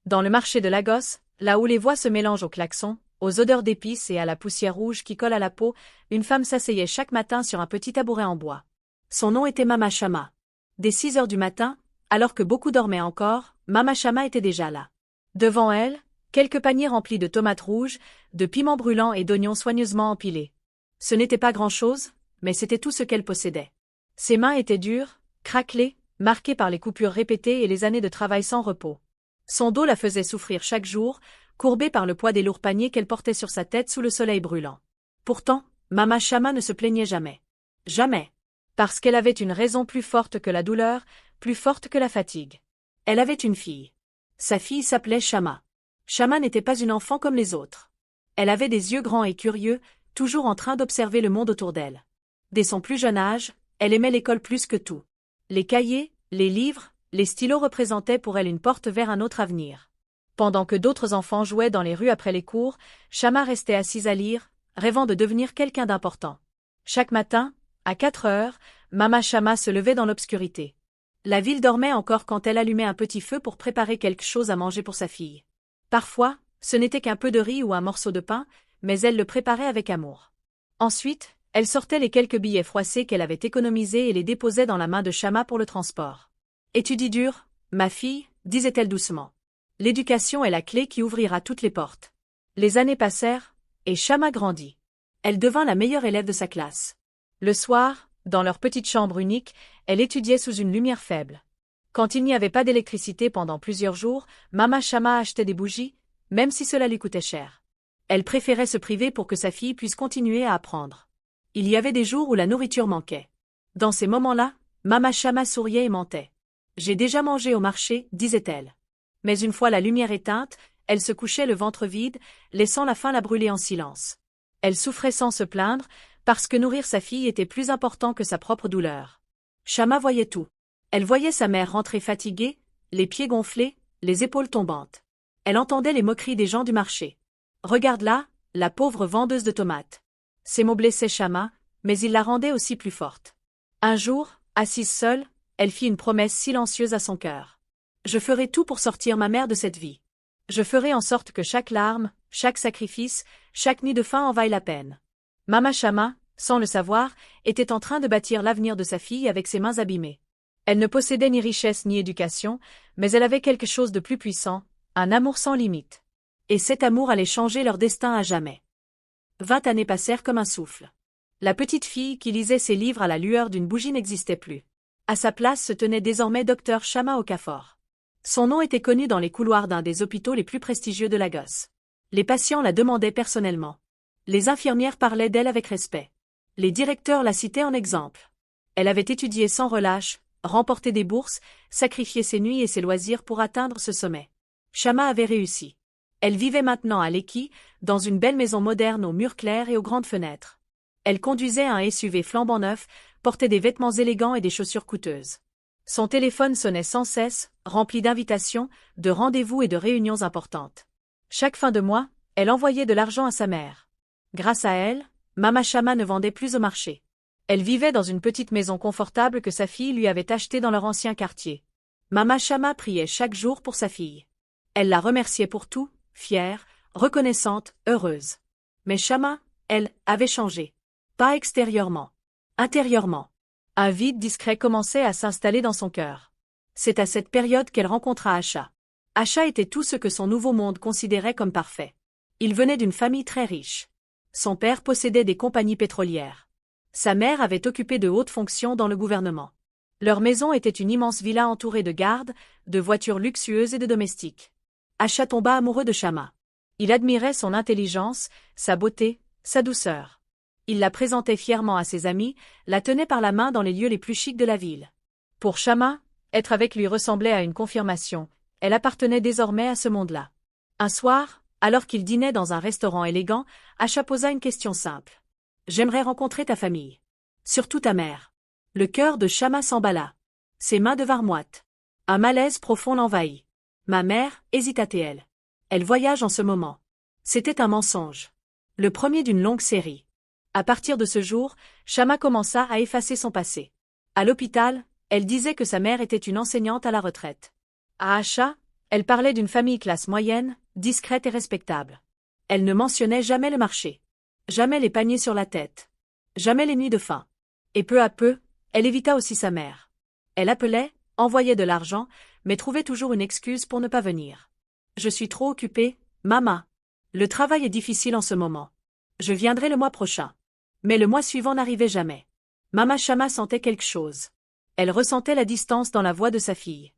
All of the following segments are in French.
Dans le marché de Lagos, là où les voix se mélangent aux klaxons, aux odeurs d'épices et à la poussière rouge qui colle à la peau, une femme s'asseyait chaque matin sur un petit tabouret en bois. Son nom était Mama Chama. Dès 6 heures du matin, alors que beaucoup dormaient encore, Mama Chama était déjà là. Devant elle, quelques paniers remplis de tomates rouges, de piments brûlants et d'oignons soigneusement empilés. Ce n'était pas grand-chose, mais c'était tout ce qu'elle possédait. Ses mains étaient dures, craquelées, marquées par les coupures répétées et les années de travail sans repos. Son dos la faisait souffrir chaque jour, courbée par le poids des lourds paniers qu'elle portait sur sa tête sous le soleil brûlant. Pourtant, Mama Chama ne se plaignait jamais. Jamais. Parce qu'elle avait une raison plus forte que la douleur, plus forte que la fatigue. Elle avait une fille. Sa fille s'appelait Chama. Chama n'était pas une enfant comme les autres. Elle avait des yeux grands et curieux, toujours en train d'observer le monde autour d'elle. Dès son plus jeune âge, elle aimait l'école plus que tout. Les cahiers, les livres, les stylos représentaient pour elle une porte vers un autre avenir. Pendant que d'autres enfants jouaient dans les rues après les cours, Chama restait assise à lire, rêvant de devenir quelqu'un d'important. Chaque matin, à 4 heures, Mama Chama se levait dans l'obscurité. La ville dormait encore quand elle allumait un petit feu pour préparer quelque chose à manger pour sa fille. Parfois, ce n'était qu'un peu de riz ou un morceau de pain, mais elle le préparait avec amour. Ensuite, elle sortait les quelques billets froissés qu'elle avait économisés et les déposait dans la main de Chama pour le transport. « Étudie dur, ma fille, disait-elle doucement. L'éducation est la clé qui ouvrira toutes les portes. » Les années passèrent, et Chama grandit. Elle devint la meilleure élève de sa classe. Le soir, dans leur petite chambre unique, elle étudiait sous une lumière faible. Quand il n'y avait pas d'électricité pendant plusieurs jours, Mama Chama achetait des bougies, même si cela lui coûtait cher. Elle préférait se priver pour que sa fille puisse continuer à apprendre. Il y avait des jours où la nourriture manquait. Dans ces moments-là, Mama Chama souriait et mentait. « J'ai déjà mangé au marché, disait-elle. » Mais une fois la lumière éteinte, elle se couchait le ventre vide, laissant la faim la brûler en silence. Elle souffrait sans se plaindre, parce que nourrir sa fille était plus important que sa propre douleur. Chama voyait tout. Elle voyait sa mère rentrer fatiguée, les pieds gonflés, les épaules tombantes. Elle entendait les moqueries des gens du marché. « Regarde là, la pauvre vendeuse de tomates. » Ces mots blessaient Chama, mais ils la rendaient aussi plus forte. Un jour, assise seule, elle fit une promesse silencieuse à son cœur. « Je ferai tout pour sortir ma mère de cette vie. Je ferai en sorte que chaque larme, chaque sacrifice, chaque nuit de faim en vaille la peine. » Mama Chama, sans le savoir, était en train de bâtir l'avenir de sa fille avec ses mains abîmées. Elle ne possédait ni richesse ni éducation, mais elle avait quelque chose de plus puissant, un amour sans limite. Et cet amour allait changer leur destin à jamais. 20 années passèrent comme un souffle. La petite fille qui lisait ses livres à la lueur d'une bougie n'existait plus. À sa place se tenait désormais Dr Chama Okafor. Son nom était connu dans les couloirs d'un des hôpitaux les plus prestigieux de Lagos. Les patients la demandaient personnellement. Les infirmières parlaient d'elle avec respect. Les directeurs la citaient en exemple. Elle avait étudié sans relâche, remporté des bourses, sacrifié ses nuits et ses loisirs pour atteindre ce sommet. Chama avait réussi. Elle vivait maintenant à Lekki, dans une belle maison moderne aux murs clairs et aux grandes fenêtres. Elle conduisait un SUV flambant neuf, portait des vêtements élégants et des chaussures coûteuses. Son téléphone sonnait sans cesse, rempli d'invitations, de rendez-vous et de réunions importantes. Chaque fin de mois, elle envoyait de l'argent à sa mère. Grâce à elle, Mama Chama ne vendait plus au marché. Elle vivait dans une petite maison confortable que sa fille lui avait achetée dans leur ancien quartier. Mama Chama priait chaque jour pour sa fille. Elle la remerciait pour tout, fière, reconnaissante, heureuse. Mais Chama, elle, avait changé. Pas extérieurement. Intérieurement. Un vide discret commençait à s'installer dans son cœur. C'est à cette période qu'elle rencontra Acha. Acha était tout ce que son nouveau monde considérait comme parfait. Il venait d'une famille très riche. Son père possédait des compagnies pétrolières. Sa mère avait occupé de hautes fonctions dans le gouvernement. Leur maison était une immense villa entourée de gardes, de voitures luxueuses et de domestiques. Acha tomba amoureux de Chama. Il admirait son intelligence, sa beauté, sa douceur. Il la présentait fièrement à ses amis, la tenait par la main dans les lieux les plus chics de la ville. Pour Chama, être avec lui ressemblait à une confirmation, elle appartenait désormais à ce monde-là. Un soir, alors qu'il dînait dans un restaurant élégant, Acha posa une question simple. « J'aimerais rencontrer ta famille. Surtout ta mère. » Le cœur de Chama s'emballa. Ses mains devinrent moites. Un malaise profond l'envahit. « Ma mère, hésita-t-elle. Elle voyage en ce moment. » C'était un mensonge. Le premier d'une longue série. À partir de ce jour, Chama commença à effacer son passé. À l'hôpital, elle disait que sa mère était une enseignante à la retraite. À Acha, Elle parlait d'une famille classe moyenne, discrète et respectable. Elle ne mentionnait jamais le marché. Jamais les paniers sur la tête. Jamais les nuits de faim. Et peu à peu, elle évita aussi sa mère. Elle appelait, envoyait de l'argent, mais trouvait toujours une excuse pour ne pas venir. Je suis trop occupée, maman. Le travail est difficile en ce moment. Je viendrai le mois prochain. Mais le mois suivant n'arrivait jamais. Mama Shama sentait quelque chose. Elle ressentait la distance dans la voix de sa fille.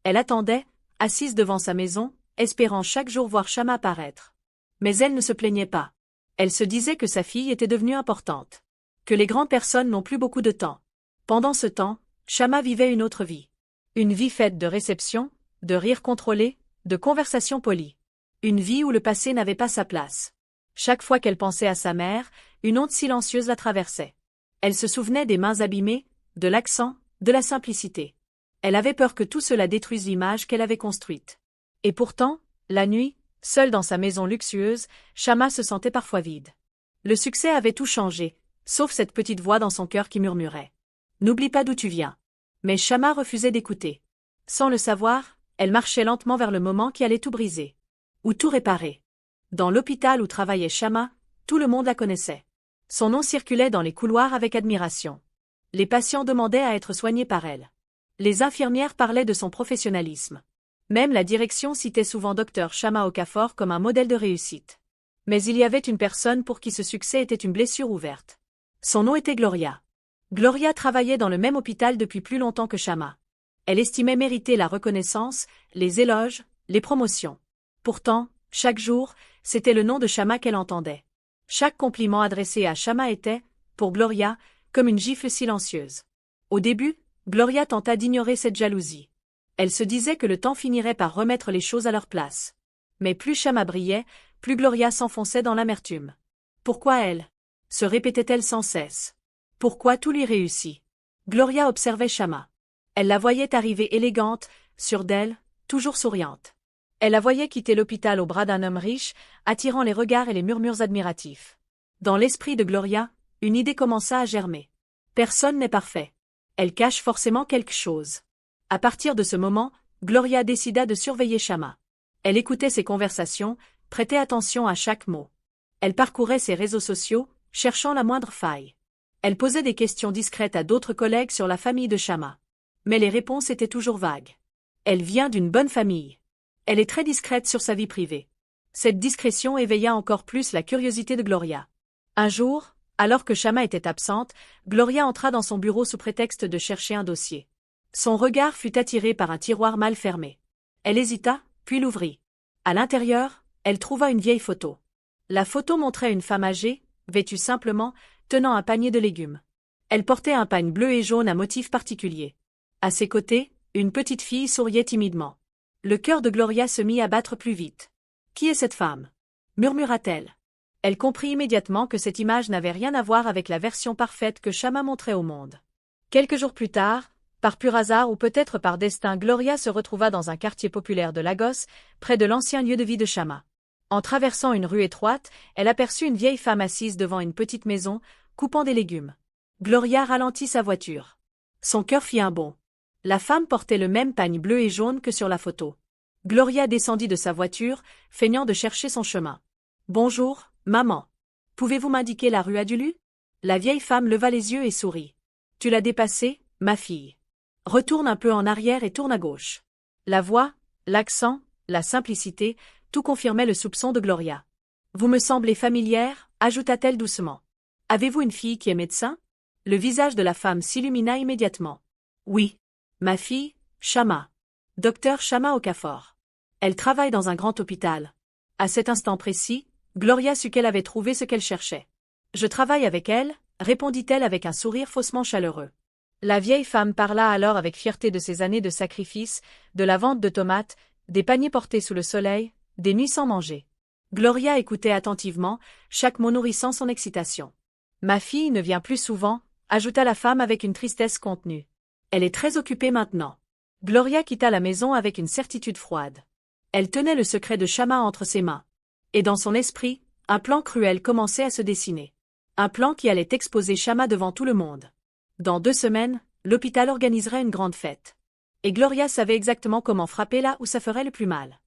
Elle attendait, assise devant sa maison, espérant chaque jour voir Shama apparaître. Mais elle ne se plaignait pas. Elle se disait que sa fille était devenue importante. Que les grandes personnes n'ont plus beaucoup de temps. Pendant ce temps, Shama vivait une autre vie. Une vie faite de réceptions, de rires contrôlés, de conversations polies. Une vie où le passé n'avait pas sa place. Chaque fois qu'elle pensait à sa mère, une onde silencieuse la traversait. Elle se souvenait des mains abîmées, de l'accent, de la simplicité. Elle avait peur que tout cela détruise l'image qu'elle avait construite. Et pourtant, la nuit, seule dans sa maison luxueuse, Shama se sentait parfois vide. Le succès avait tout changé, sauf cette petite voix dans son cœur qui murmurait. N'oublie pas d'où tu viens. Mais Shama refusait d'écouter. Sans le savoir, elle marchait lentement vers le moment qui allait tout briser. Ou tout réparer. Dans l'hôpital où travaillait Shama, tout le monde la connaissait. Son nom circulait dans les couloirs avec admiration. Les patients demandaient à être soignés par elle. Les infirmières parlaient de son professionnalisme. Même la direction citait souvent Dr Shama Okafor comme un modèle de réussite. Mais il y avait une personne pour qui ce succès était une blessure ouverte. Son nom était Gloria. Gloria travaillait dans le même hôpital depuis plus longtemps que Shama. Elle estimait mériter la reconnaissance, les éloges, les promotions. Pourtant, chaque jour, c'était le nom de Shama qu'elle entendait. Chaque compliment adressé à Shama était, pour Gloria, comme une gifle silencieuse. Au début, Gloria tenta d'ignorer cette jalousie. Elle se disait que le temps finirait par remettre les choses à leur place. Mais plus Shama brillait, plus Gloria s'enfonçait dans l'amertume. Pourquoi elle? Se répétait-elle sans cesse. Pourquoi tout lui réussit? Gloria observait Shama. Elle la voyait arriver élégante, sûre d'elle, toujours souriante. Elle la voyait quitter l'hôpital au bras d'un homme riche, attirant les regards et les murmures admiratifs. Dans l'esprit de Gloria, une idée commença à germer. Personne n'est parfait. Elle cache forcément quelque chose. À partir de ce moment, Gloria décida de surveiller Shama. Elle écoutait ses conversations, prêtait attention à chaque mot. Elle parcourait ses réseaux sociaux, cherchant la moindre faille. Elle posait des questions discrètes à d'autres collègues sur la famille de Shama. Mais les réponses étaient toujours vagues. Elle vient d'une bonne famille. Elle est très discrète sur sa vie privée. Cette discrétion éveilla encore plus la curiosité de Gloria. Un jour, alors que Shama était absente, Gloria entra dans son bureau sous prétexte de chercher un dossier. Son regard fut attiré par un tiroir mal fermé. Elle hésita, puis l'ouvrit. À l'intérieur, elle trouva une vieille photo. La photo montrait une femme âgée, vêtue simplement, tenant un panier de légumes. Elle portait un pagne bleu et jaune à motif particulier. À ses côtés, une petite fille souriait timidement. Le cœur de Gloria se mit à battre plus vite. « Qui est cette femme » murmura-t-elle. Elle comprit immédiatement que cette image n'avait rien à voir avec la version parfaite que Shama montrait au monde. Quelques jours plus tard, par pur hasard ou peut-être par destin, Gloria se retrouva dans un quartier populaire de Lagos, près de l'ancien lieu de vie de Shama. En traversant une rue étroite, elle aperçut une vieille femme assise devant une petite maison, coupant des légumes. Gloria ralentit sa voiture. Son cœur fit un bond. La femme portait le même pagne bleu et jaune que sur la photo. Gloria descendit de sa voiture, feignant de chercher son chemin. « Bonjour, maman. Pouvez-vous m'indiquer la rue Adulu » La vieille femme leva les yeux et sourit. « Tu l'as dépassée, ma fille. Retourne un peu en arrière et tourne à gauche. » La voix, l'accent, la simplicité, tout confirmait le soupçon de Gloria. « Vous me semblez familière » ajouta-t-elle doucement. « Avez-vous une fille qui est médecin » Le visage de la femme s'illumina immédiatement. « Oui. Ma fille, Shama. Docteur Shama Okafor. Elle travaille dans un grand hôpital. » À cet instant précis, Gloria sut qu'elle avait trouvé ce qu'elle cherchait. « Je travaille avec elle » répondit-elle avec un sourire faussement chaleureux. La vieille femme parla alors avec fierté de ses années de sacrifice, de la vente de tomates, des paniers portés sous le soleil, des nuits sans manger. Gloria écoutait attentivement, chaque mot nourrissant son excitation. « Ma fille ne vient plus souvent » ajouta la femme avec une tristesse contenue. « Elle est très occupée maintenant. » Gloria quitta la maison avec une certitude froide. Elle tenait le secret de Shama entre ses mains. Et dans son esprit, un plan cruel commençait à se dessiner. Un plan qui allait exposer Shama devant tout le monde. Dans 2 semaines, l'hôpital organiserait une grande fête. Et Gloria savait exactement comment frapper là où ça ferait le plus mal.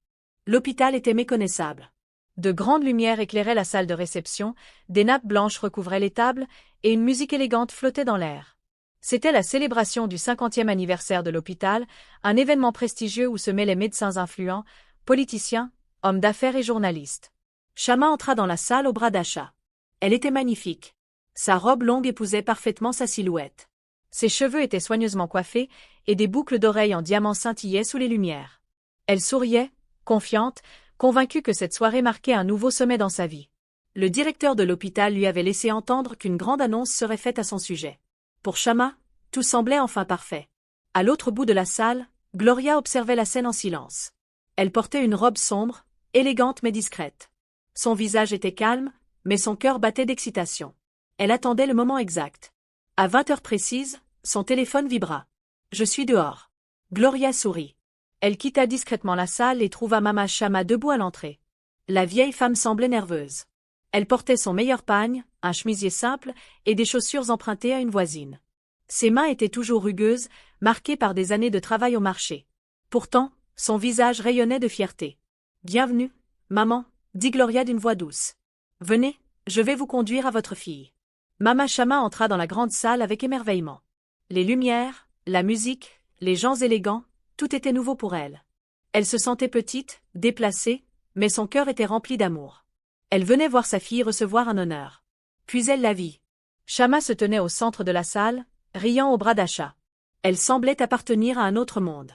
L'hôpital était méconnaissable. De grandes lumières éclairaient la salle de réception, des nappes blanches recouvraient les tables, et une musique élégante flottait dans l'air. C'était la célébration du 50e anniversaire de l'hôpital, un événement prestigieux où se mêlaient médecins influents, politiciens, hommes d'affaires et journalistes. Shama entra dans la salle au bras d'achat. Elle était magnifique. Sa robe longue épousait parfaitement sa silhouette. Ses cheveux étaient soigneusement coiffés, et des boucles d'oreilles en diamant scintillaient sous les lumières. Elle souriait, confiante, convaincue que cette soirée marquait un nouveau sommet dans sa vie. Le directeur de l'hôpital lui avait laissé entendre qu'une grande annonce serait faite à son sujet. Pour Shama, tout semblait enfin parfait. À l'autre bout de la salle, Gloria observait la scène en silence. Elle portait une robe sombre, élégante mais discrète. Son visage était calme, mais son cœur battait d'excitation. Elle attendait le moment exact. À 20 heures précises, son téléphone vibra. « Je suis dehors. » Gloria sourit. Elle quitta discrètement la salle et trouva Mama Shama debout à l'entrée. La vieille femme semblait nerveuse. Elle portait son meilleur pagne, un chemisier simple et des chaussures empruntées à une voisine. Ses mains étaient toujours rugueuses, marquées par des années de travail au marché. Pourtant, son visage rayonnait de fierté. « Bienvenue, maman, » dit Gloria d'une voix douce. « Venez, je vais vous conduire à votre fille. » Mama Shama entra dans la grande salle avec émerveillement. Les lumières, la musique, les gens élégants, tout était nouveau pour elle. Elle se sentait petite, déplacée, mais son cœur était rempli d'amour. Elle venait voir sa fille recevoir un honneur. Puis elle la vit. Shama se tenait au centre de la salle, riant au bras d'achat. Elle semblait appartenir à un autre monde.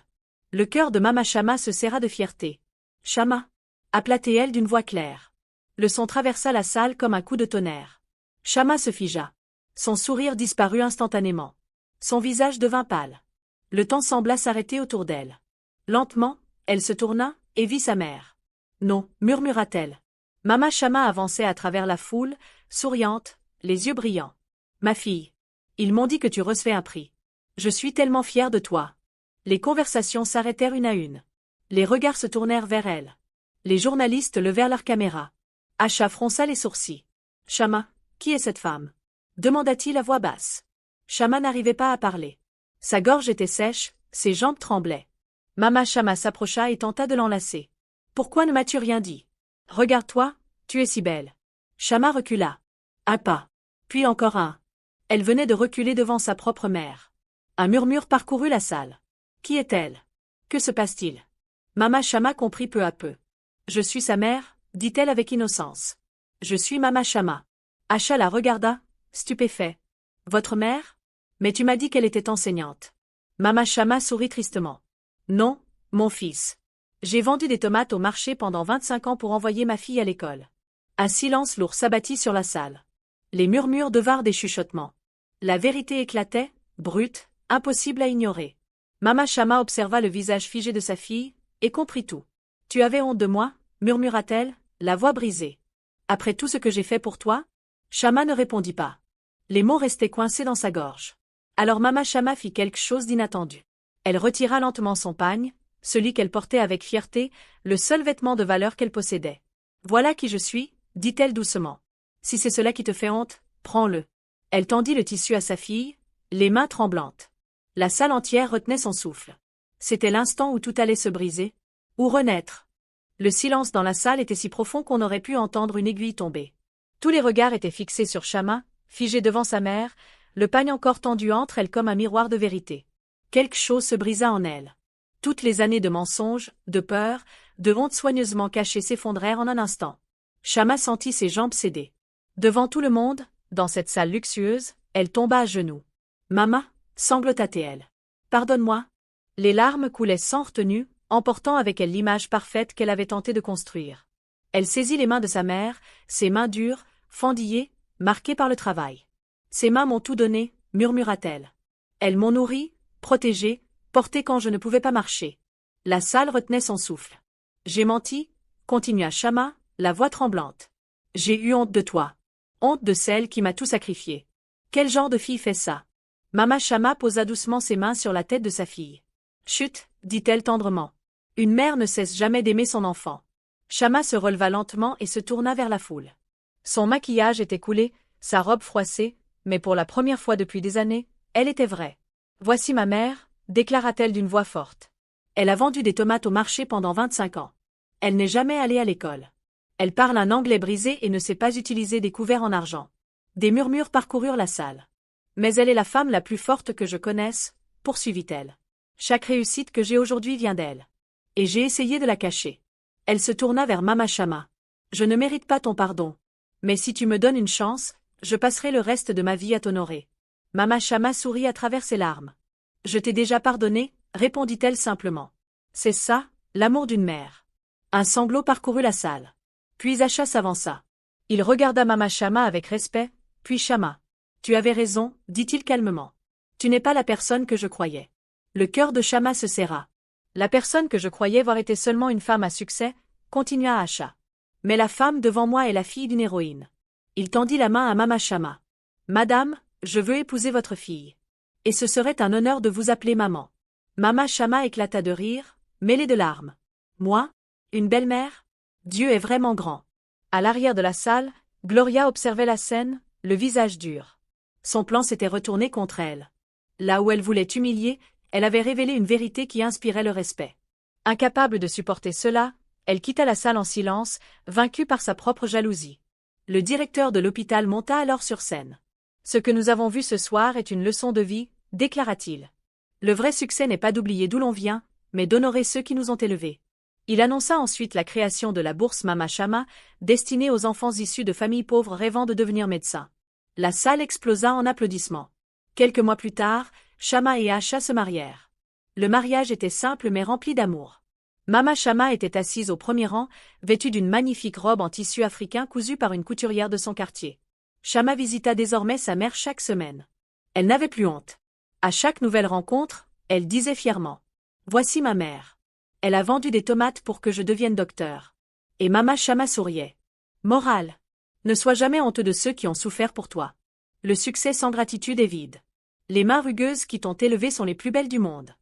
Le cœur de Mama Shama se serra de fierté. « Shama » appelait-elle d'une voix claire. Le son traversa la salle comme un coup de tonnerre. Shama se figea. Son sourire disparut instantanément. Son visage devint pâle. Le temps sembla s'arrêter autour d'elle. Lentement, elle se tourna et vit sa mère. « Non » murmura-t-elle. Mama Shama avançait à travers la foule, souriante, les yeux brillants. « Ma fille, ils m'ont dit que tu recevais un prix. Je suis tellement fière de toi. » Les conversations s'arrêtèrent une à une. Les regards se tournèrent vers elle. Les journalistes levèrent leurs caméras. Asha fronça les sourcils. « Shama, qui est cette femme ?» demanda-t-il à voix basse. Shama n'arrivait pas à parler. Sa gorge était sèche, ses jambes tremblaient. Mama Shama s'approcha et tenta de l'enlacer. « Pourquoi ne m'as-tu rien dit ? Regarde-toi, tu es si belle. » Shama recula. Un pas. Puis encore un. Elle venait de reculer devant sa propre mère. Un murmure parcourut la salle. Qui est-elle ? Que se passe-t-il ? Mama Shama comprit peu à peu. « Je suis sa mère, » dit-elle avec innocence. « Je suis Mama Shama. » Asha la regarda, stupéfait. « Votre mère ? Mais tu m'as dit qu'elle était enseignante. » Mama Shama sourit tristement. « Non, mon fils. J'ai vendu des tomates au marché pendant 25 ans pour envoyer ma fille à l'école. » Un silence lourd s'abattit sur la salle. Les murmures devinrent des chuchotements. La vérité éclatait, brute, impossible à ignorer. Mama Shama observa le visage figé de sa fille, et comprit tout. « Tu avais honte de moi ?» murmura-t-elle, la voix brisée. « Après tout ce que j'ai fait pour toi ?» Shama ne répondit pas. Les mots restaient coincés dans sa gorge. Alors Mama Shama fit quelque chose d'inattendu. Elle retira lentement son pagne, celui qu'elle portait avec fierté, le seul vêtement de valeur qu'elle possédait. « Voilà qui je suis » dit-elle doucement. « Si c'est cela qui te fait honte, prends-le. » Elle tendit le tissu à sa fille, les mains tremblantes. La salle entière retenait son souffle. C'était l'instant où tout allait se briser, ou renaître. Le silence dans la salle était si profond qu'on aurait pu entendre une aiguille tomber. Tous les regards étaient fixés sur Shama, figée devant sa mère, le pagne encore tendu entre elles comme un miroir de vérité. Quelque chose se brisa en elle. Toutes les années de mensonges, de peur, de honte soigneusement cachées s'effondrèrent en un instant. Shama sentit ses jambes céder. Devant tout le monde, dans cette salle luxueuse, elle tomba à genoux. « Mama » sanglota-t-elle. « Pardonne-moi. » Les larmes coulaient sans retenue, emportant avec elle l'image parfaite qu'elle avait tenté de construire. Elle saisit les mains de sa mère, ses mains dures, fendillées, marquées par le travail. « Ces mains m'ont tout donné » murmura-t-elle. « Elles m'ont nourrie, protégée, portée quand je ne pouvais pas marcher. » La salle retenait son souffle. « J'ai menti » continua Shama, la voix tremblante. « J'ai eu honte de toi. Honte de celle qui m'a tout sacrifié. Quel genre de fille fait ça ?» Mama Shama posa doucement ses mains sur la tête de sa fille. « Chut » dit-elle tendrement. « Une mère ne cesse jamais d'aimer son enfant. » Shama se releva lentement et se tourna vers la foule. Son maquillage était coulé, sa robe froissée, mais pour la première fois depuis des années, elle était vraie. « Voici ma mère » déclara-t-elle d'une voix forte. Elle a vendu des tomates au marché pendant 25 ans. Elle n'est jamais allée à l'école. Elle parle un anglais brisé et ne sait pas utiliser des couverts en argent. Des murmures parcoururent la salle. Mais elle est la femme la plus forte que je connaisse, poursuivit-elle. Chaque réussite que j'ai aujourd'hui vient d'elle. Et j'ai essayé de la cacher. Elle se tourna vers Mama Chama. Je ne mérite pas ton pardon. Mais si tu me donnes une chance, je passerai le reste de ma vie à t'honorer. Mama Chama sourit à travers ses larmes. Je t'ai déjà pardonné, répondit-elle simplement. C'est ça, l'amour d'une mère. Un sanglot parcourut la salle. Puis Acha s'avança. Il regarda Mama Chama avec respect, puis Chama. Tu avais raison, dit-il calmement. Tu n'es pas la personne que je croyais. Le cœur de Chama se serra. La personne que je croyais voir était seulement une femme à succès, continua Acha. Mais la femme devant moi est la fille d'une héroïne. Il tendit la main à Mama Chama. Madame, je veux épouser votre fille. Et ce serait un honneur de vous appeler maman. Mama Chama éclata de rire, mêlé de larmes. Moi? Une belle-mère? Dieu est vraiment grand. À l'arrière de la salle, Gloria observait la scène, le visage dur. Son plan s'était retourné contre elle. Là où elle voulait humilier, elle avait révélé une vérité qui inspirait le respect. Incapable de supporter cela, elle quitta la salle en silence, vaincue par sa propre jalousie. Le directeur de l'hôpital monta alors sur scène. Ce que nous avons vu ce soir est une leçon de vie, déclara-t-il. Le vrai succès n'est pas d'oublier d'où l'on vient, mais d'honorer ceux qui nous ont élevés. Il annonça ensuite la création de la bourse Mama Chama, destinée aux enfants issus de familles pauvres rêvant de devenir médecins. La salle explosa en applaudissements. Quelques mois plus tard, Chama et Acha se marièrent. Le mariage était simple mais rempli d'amour. Mama Chama était assise au premier rang, vêtue d'une magnifique robe en tissu africain cousue par une couturière de son quartier. Chama visita désormais sa mère chaque semaine. Elle n'avait plus honte. À chaque nouvelle rencontre, elle disait fièrement « Voici ma mère. Elle a vendu des tomates pour que je devienne docteur. » Et Mama Chama souriait. Morale. Ne sois jamais honteux de ceux qui ont souffert pour toi. Le succès sans gratitude est vide. Les mains rugueuses qui t'ont élevé sont les plus belles du monde.